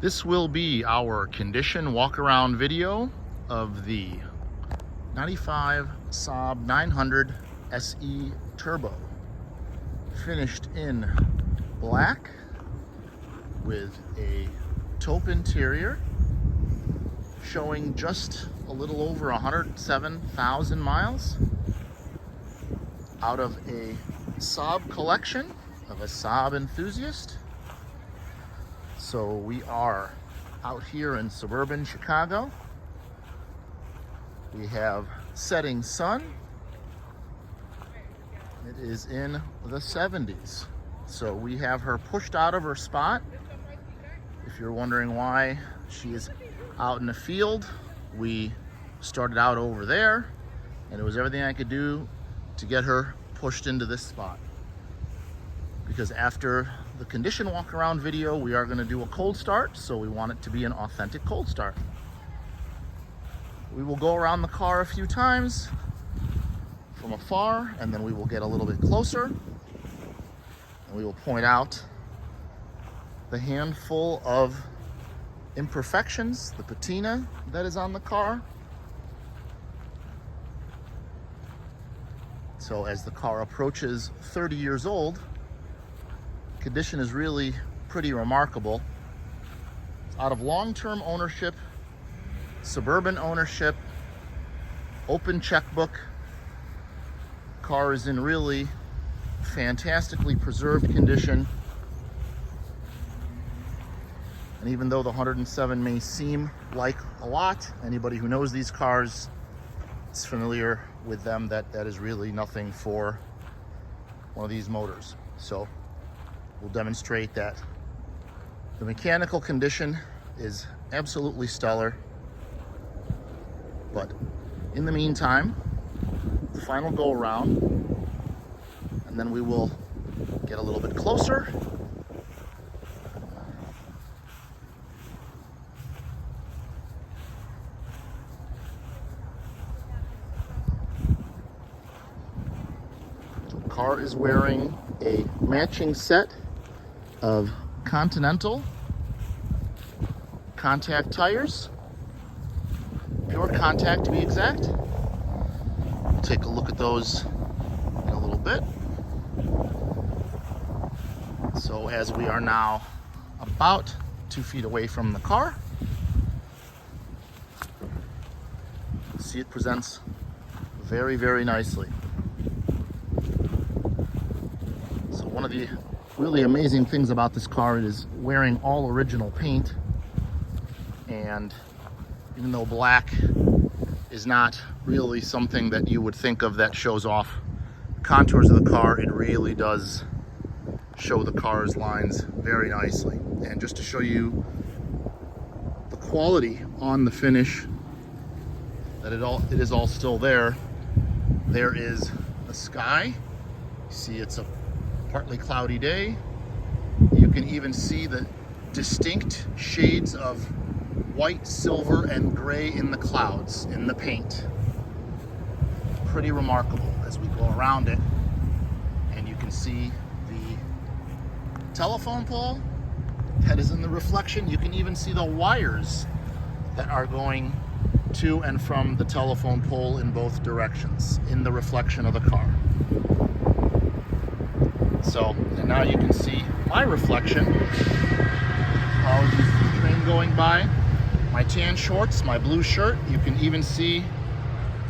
This will be our condition walk around video of the 95 Saab 900 SE Turbo. Finished in black with a taupe interior, showing just a little over 107,000 miles out of a Saab collection of a Saab enthusiast. So we are out here in suburban Chicago. We have setting sun. It is in the 70s. So we have her pushed out of her spot. If you're wondering why she is out in the field, we started out over there, and it was everything I could do to get her pushed into this spot. Because after the condition walk around video, we are going to do a cold start, so we want it to be an authentic cold start. We will go around the car a few times from afar, and then we will get a little bit closer, and we will point out the handful of imperfections, the patina that is on the car. So as the car approaches 30 years old, condition is really pretty remarkable. It's out of long-term ownership, suburban ownership, open checkbook. Car is in really fantastically preserved condition. And even though the 107 may seem like a lot, anybody who knows these cars is familiar with them, that is really nothing for one of these motors. So we'll demonstrate that the mechanical condition is absolutely stellar. But in the meantime, the final go around, and then we will get a little bit closer. The car is wearing a matching set of Continental contact tires, pure contact to be exact. We'll take a look at those in a little bit. So as we are now about 2 feet away from the car, see it presents very, very nicely. So one of the really amazing things about this car is wearing all original paint, and even though black is not really something that you would think of that shows off contours of the car, it really does show the car's lines very nicely. And just to show you the quality on the finish, that it is all still there. There is a sky. You see it's a partly cloudy day. You can even see the distinct shades of white, silver, and gray in the clouds, in the paint. Pretty remarkable as we go around it. And you can see the telephone pole that is in the reflection. You can even see the wires that are going to and from the telephone pole in both directions in the reflection of the car. So, and now you can see my reflection. Apologies for the train going by. My tan shorts, my blue shirt. You can even see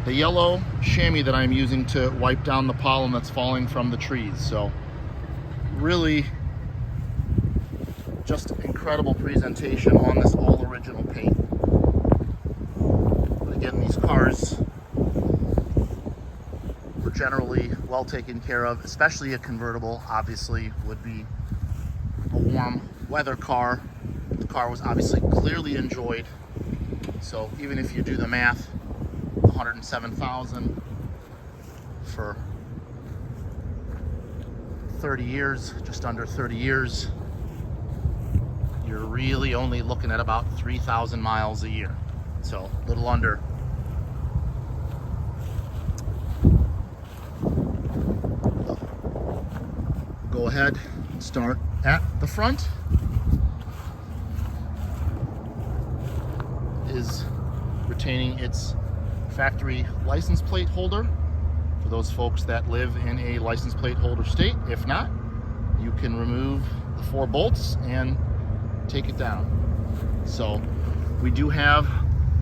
the yellow chamois that I'm using to wipe down the pollen that's falling from the trees. So really just incredible presentation on this all original paint. But again, these cars were generally well taken care of, especially a convertible obviously would be a warm weather car. The car was obviously clearly enjoyed. So even if you do the math, 107,000 for 30 years, just under 30 years, you're really only looking at about 3,000 miles a year. So a little under. Go ahead and start at the front. retaining its factory license plate holder for those folks that live in a license plate holder state. If not, you can remove the 4 bolts and take it down. So we do have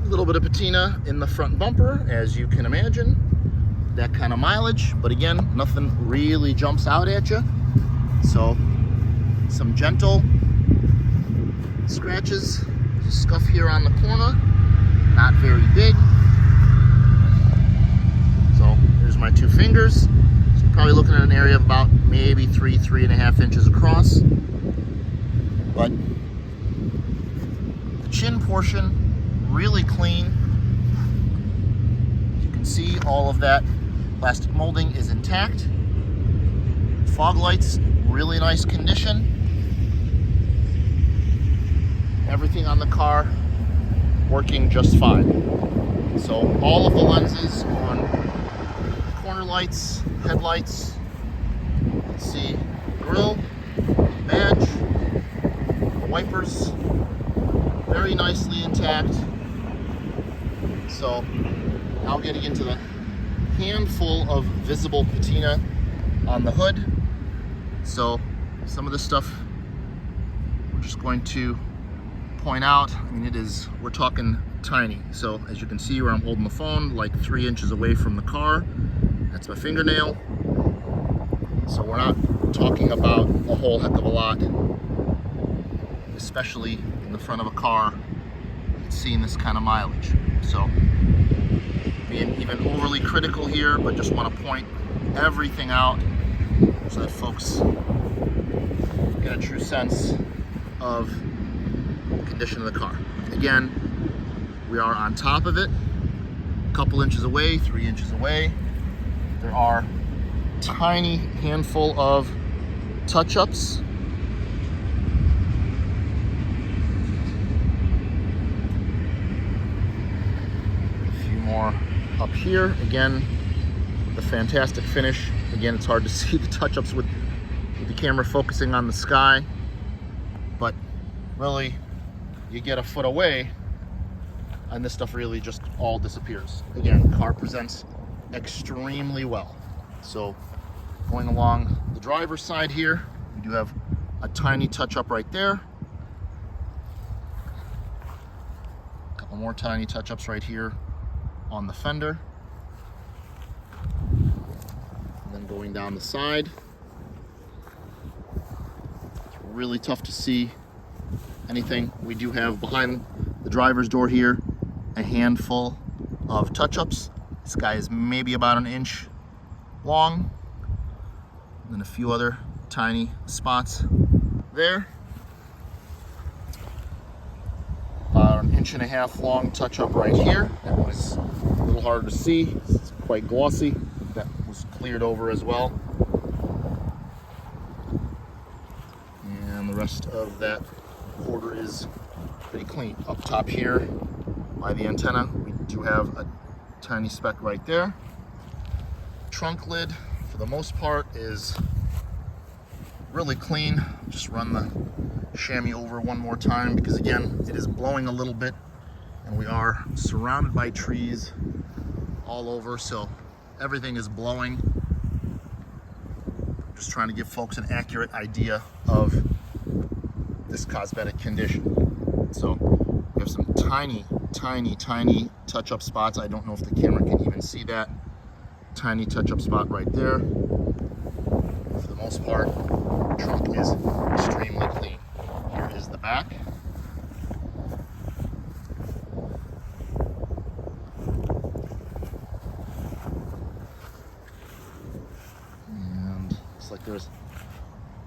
a little bit of patina in the front bumper, as you can imagine, that kind of mileage, but again, nothing really jumps out at you. So some gentle scratches, scuff here on the corner, not very big. So there's my 2 fingers. So you're probably looking at an area of about maybe 3.5 inches across. But the chin portion, really clean. You can see all of that plastic molding is intact. Fog lights, really nice condition. Everything on the car working just fine. So all of the lenses on corner lights, headlights, you can see grille, badge, wipers, very nicely intact. So now getting into the handful of visible patina on the hood. So some of this stuff we're just going to point out. I mean, we're talking tiny. So as you can see where I'm holding the phone, like 3 inches away from the car, that's my fingernail. So we're not talking about a whole heck of a lot, especially in the front of a car that's seeing this kind of mileage. So being even overly critical here, but just want to point everything out so that folks get a true sense of the condition of the car. Again, we are on top of it, a couple inches away, 3 inches away. There are tiny handful of touch-ups. A few more up here. Again, the fantastic finish. Again, it's hard to see the touch-ups with the camera focusing on the sky, but really, you get a foot away and this stuff really just all disappears. Again, car presents extremely well. So going along the driver's side here, we do have a tiny touch-up right there. A couple more tiny touch-ups right here on the fender. And then going down the side, it's really tough to see anything. We do have behind the driver's door here a handful of touch-ups. This guy is maybe about an inch long, and then a few other tiny spots there. About 1.5 inch long touch-up right here. That one is a little harder to see. It's quite glossy. That was cleared over as well. And the rest of that quarter is pretty clean. Up top here by the antenna, we do have a tiny speck right there. Trunk lid, for the most part, is really clean. Just run the chamois over one more time because again, it is blowing a little bit and we are surrounded by trees all over, so everything is blowing. Just trying to give folks an accurate idea of this cosmetic condition. So we have some tiny touch-up spots. I don't know if the camera can even see that. Tiny touch-up spot right there. For the most part, the trunk is extremely clean. Here is the back. And looks like there's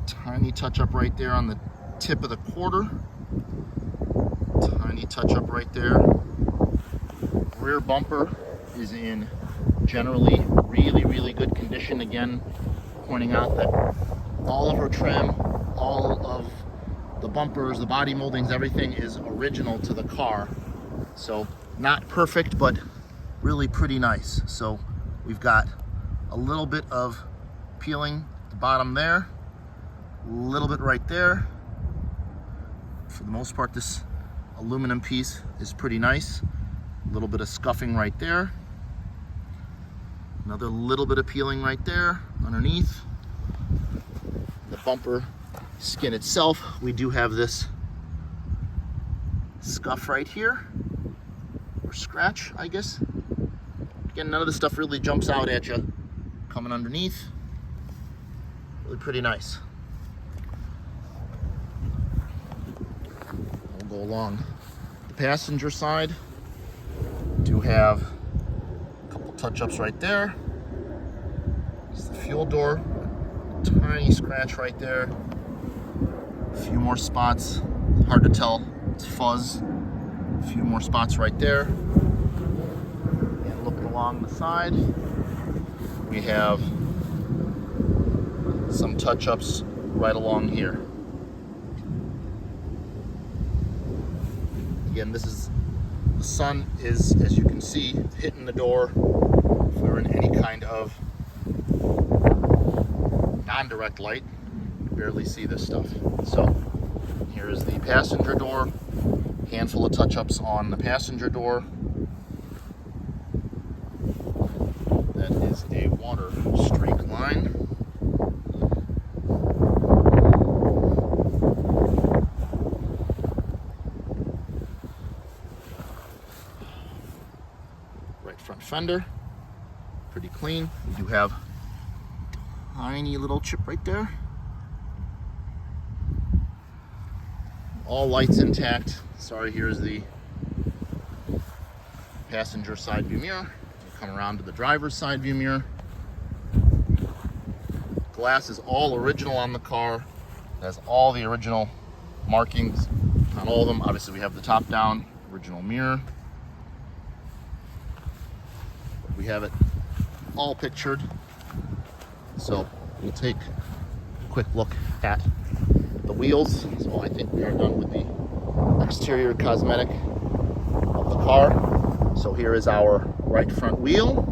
tiny touch-up right there on the tip of the quarter. Tiny touch-up right there. Rear bumper is in generally really good condition. Again, pointing out that all of her trim, all of the bumpers, the body moldings, everything is original to the car. So not perfect, but really pretty nice. So we've got a little bit of peeling at the bottom there, a little bit right there. For the most part, this aluminum piece is pretty nice. A little bit of scuffing right there. Another little bit of peeling right there underneath. The bumper skin itself, we do have this scuff right here, or scratch, I guess. Again, none of this stuff really jumps out at you coming underneath. Really pretty nice. We'll go along the passenger side. Do have a couple touch-ups right there. It's the fuel door. Tiny scratch right there. A few more spots. Hard to tell. It's fuzz. A few more spots right there. And looking along the side, we have some touch-ups right along here. Again, this is, the sun is, as you can see, hitting the door. If we were in any kind of non-direct light, you can barely see this stuff. So here is the passenger door. Handful of touch-ups on the passenger door. That is a water streak line. Right front fender, pretty clean. We do have a tiny little chip right there. All lights intact. Sorry, here's the passenger side view mirror. We'll come around to the driver's side view mirror. Glass is all original on the car. It has all the original markings on all of them. Obviously, we have the top down original mirror. We have it all pictured. So we'll take a quick look at the wheels. So I think we are done with the exterior cosmetic of the car. So here is our right front wheel.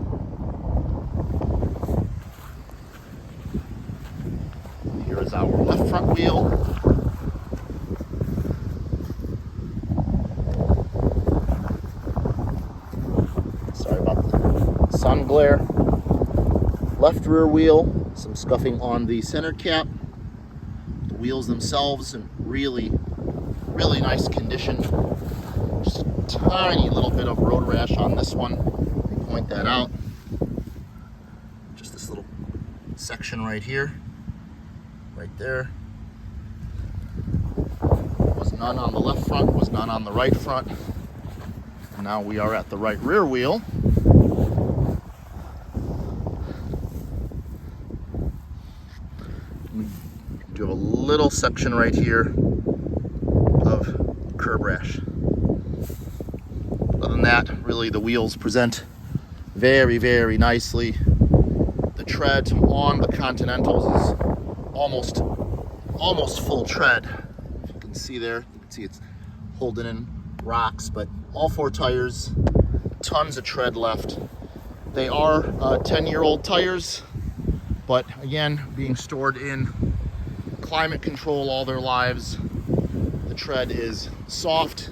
Here is our left front wheel. Sorry about the sun glare. Left rear wheel, some scuffing on the center cap. The wheels themselves in really nice condition. Just a tiny little bit of road rash on this one. Let me point that out. Just this little section right here, right there. Was none on the left front, was none on the right front. And now we are at the right rear wheel. We do have a little section right here of curb rash. Other than that, really the wheels present very nicely. The tread on the Continentals is almost full tread. If you can see there, you can see it's holding in rocks, but all four tires, tons of tread left. They are 10-year-old tires, but again, being stored in climate control all their lives, the tread is soft.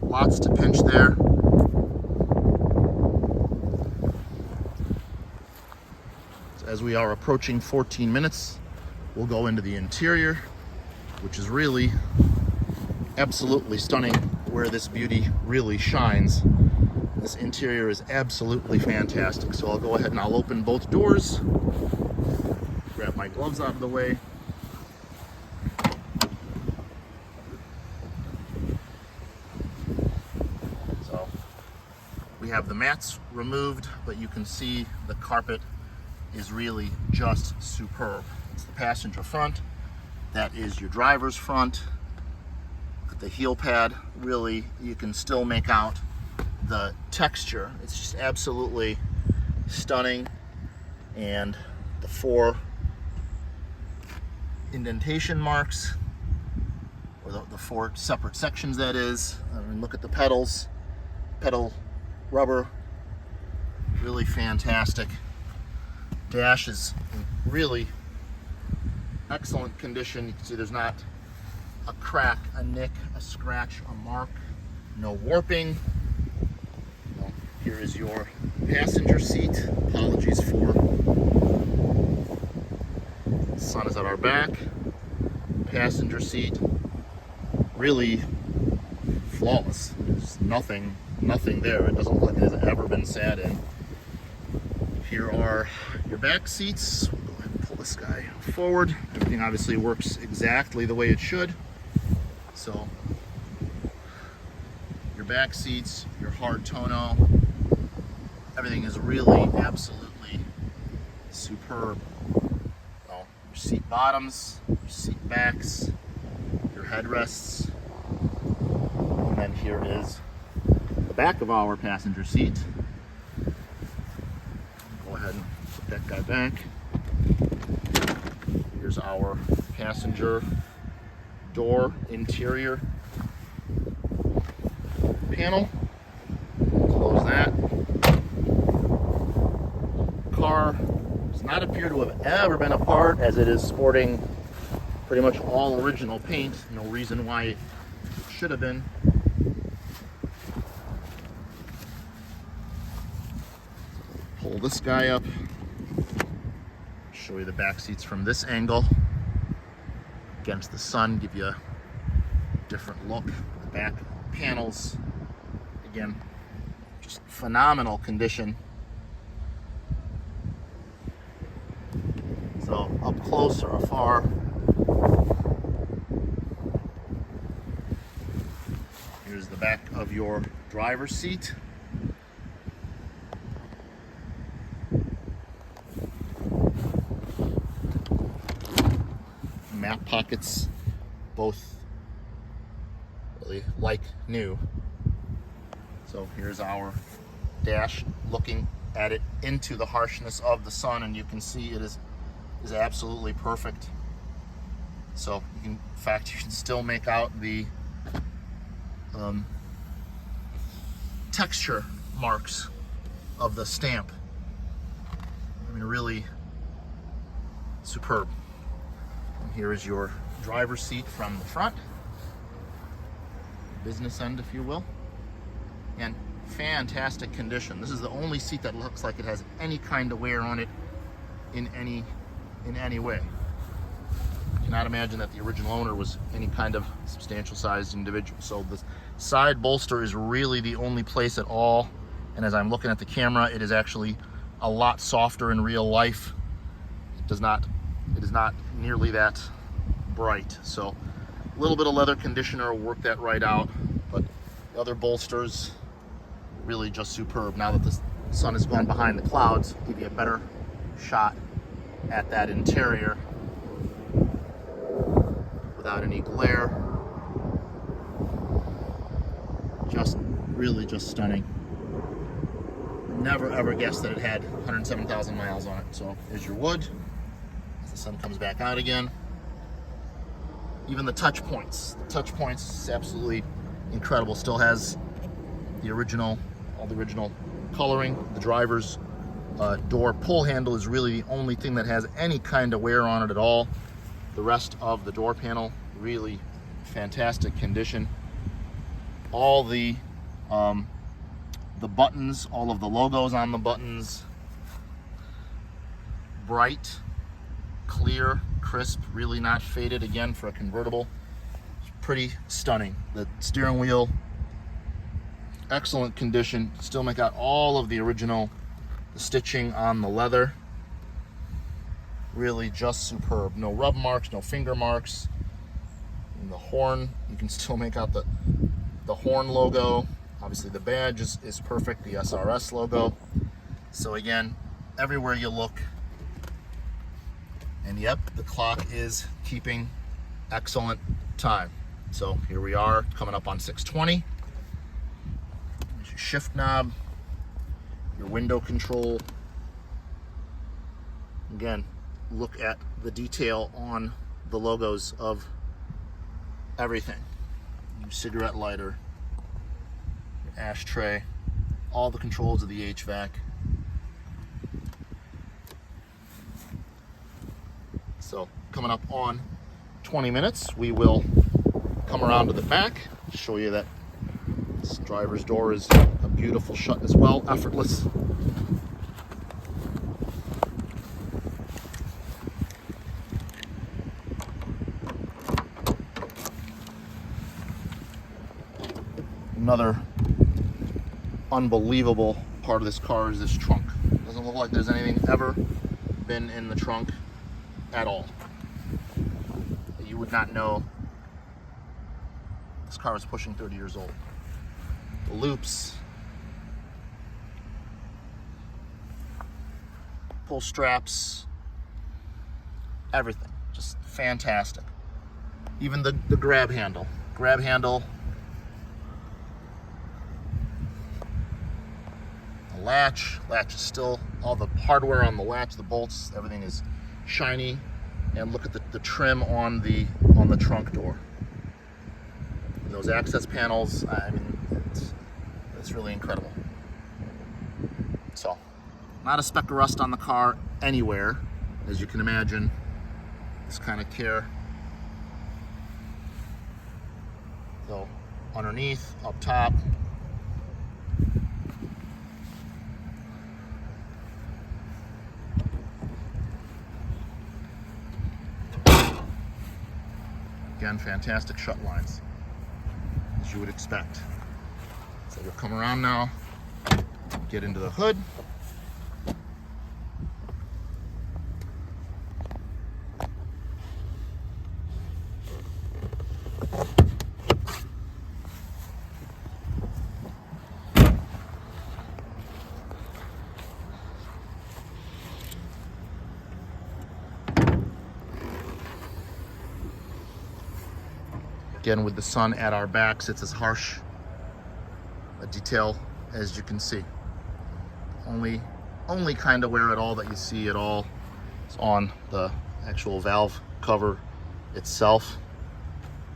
Lots to pinch there. So as we are approaching 14 minutes, we'll go into the interior, which is really absolutely stunning, where this beauty really shines. This interior is absolutely fantastic. So I'll go ahead and I'll open both doors, grab my gloves out of the way. So we have the mats removed, but you can see the carpet is really just superb. It's the passenger front. That is your driver's front. The heel pad, really, you can still make out the texture. It's just absolutely stunning. And the 4 indentation marks, or the 4 separate sections, that is. I mean, look at the pedals, pedal rubber, really fantastic. Dash is in really excellent condition. You can see there's not a crack, a nick, a scratch, a mark. no warping. Well, here is your passenger seat. Apologies for the sun is at our back. Passenger seat, really flawless. There's nothing there. It doesn't look like it has ever been sat in. Here are your back seats. We'll go ahead and pull this guy forward. Everything obviously works exactly the way it should. So your back seats, your hard tonneau, everything is really absolutely superb. Well, your seat bottoms, your seat backs, your headrests, and then here is the back of our passenger seat. Go ahead and put that guy back. Here's our passenger door interior panel. Close that. Car does not appear to have ever been apart, as it is sporting pretty much all original paint. No reason why it should have been. Pull this guy up. Show you the back seats from this angle against the sun, give you a different look. The back panels, again, just phenomenal condition. So up close or afar, here's the back of your driver's seat. Map pockets, both really like new. So here's our dash, looking at it into the harshness of the sun, and you can see it is absolutely perfect. So you can, in fact, you can still make out the texture marks of the stamp. I mean, really superb. And here is your driver's seat from the front, business end, if you will, and fantastic condition. This is the only seat that looks like it has any kind of wear on it in any way. I cannot imagine that the original owner was any kind of substantial sized individual. So the side bolster is really the only place at all, and as I'm looking at the camera, it is actually a lot softer in real life. It is not nearly that bright. So a little bit of leather conditioner will work that right out, but the other bolsters really just superb. Now that the sun has gone behind the clouds, give you a better shot at that interior without any glare. Just really just stunning. Never ever guessed that it had 107,000 miles on it. So here's your wood as the sun comes back out again. Even the touch points is absolutely incredible. Still has the original, all the original coloring. The driver's door pull handle is really the only thing that has any kind of wear on it at all. The rest of the door panel, really fantastic condition. All the buttons, all of the logos on the buttons, bright, clear, crisp, really not faded. Again, for a convertible, it's pretty stunning. The steering wheel, excellent condition. Still make out all of the original stitching on the leather. Really just superb. No rub marks, no finger marks. And the horn, you can still make out the horn logo. Obviously the badge is perfect, the SRS logo. So again, everywhere you look, and yep, the clock is keeping excellent time. So here we are, coming up on 6:20. There's your shift knob, your window control. Again, look at the detail on the logos of everything. Your cigarette lighter, your ashtray, all the controls of the HVAC. So coming up on 20 minutes, we will come around to the back, show you that This driver's door is a beautiful shut as well, effortless. Another unbelievable part of this car is this trunk. Doesn't look like there's anything ever been in the trunk at all. You would not know this car is pushing 30 years old. The loops, pull straps, everything, just fantastic. Even the grab handle, the latch is still, all the hardware on the latch, the bolts, everything is shiny. And look at the trim on the trunk door. And those access panels, I mean, it's really incredible. So, not a speck of rust on the car anywhere, as you can imagine. This kind of care. So, underneath, up top. Again, fantastic shut lines, as you would expect. So we'll come around now, get into the hood. Again, with the sun at our backs, it's as harsh a detail as you can see. Only kind of wear at all that you see at all is on the actual valve cover itself.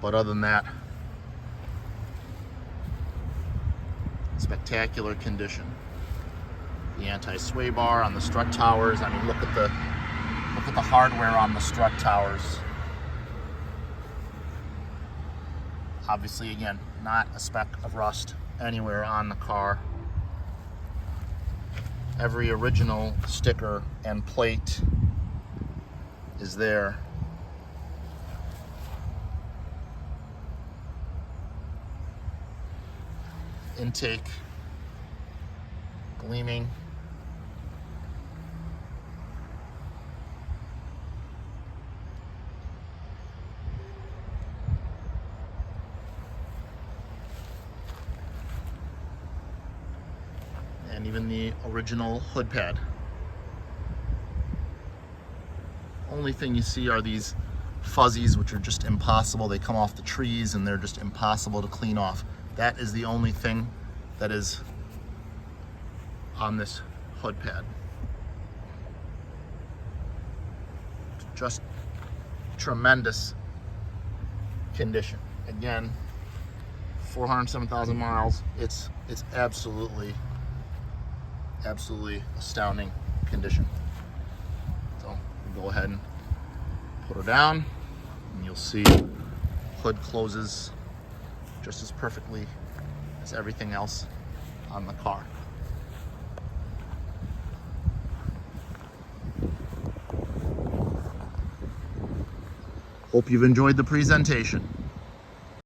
But other than that, spectacular condition. The anti-sway bar on the strut towers. I mean, look at the hardware on the strut towers. Obviously, again, not a speck of rust anywhere on the car. Every original sticker and plate is there. Intake gleaming. And even the original hood pad. Only thing you see are these fuzzies, which are just impossible. They come off the trees and they're just impossible to clean off. That is the only thing that is on this hood pad. Just tremendous condition. Again, 407,000 miles. It's absolutely astounding condition. So we'll go ahead and put her down, and you'll see hood closes just as perfectly as everything else on the car. Hope you've enjoyed the presentation.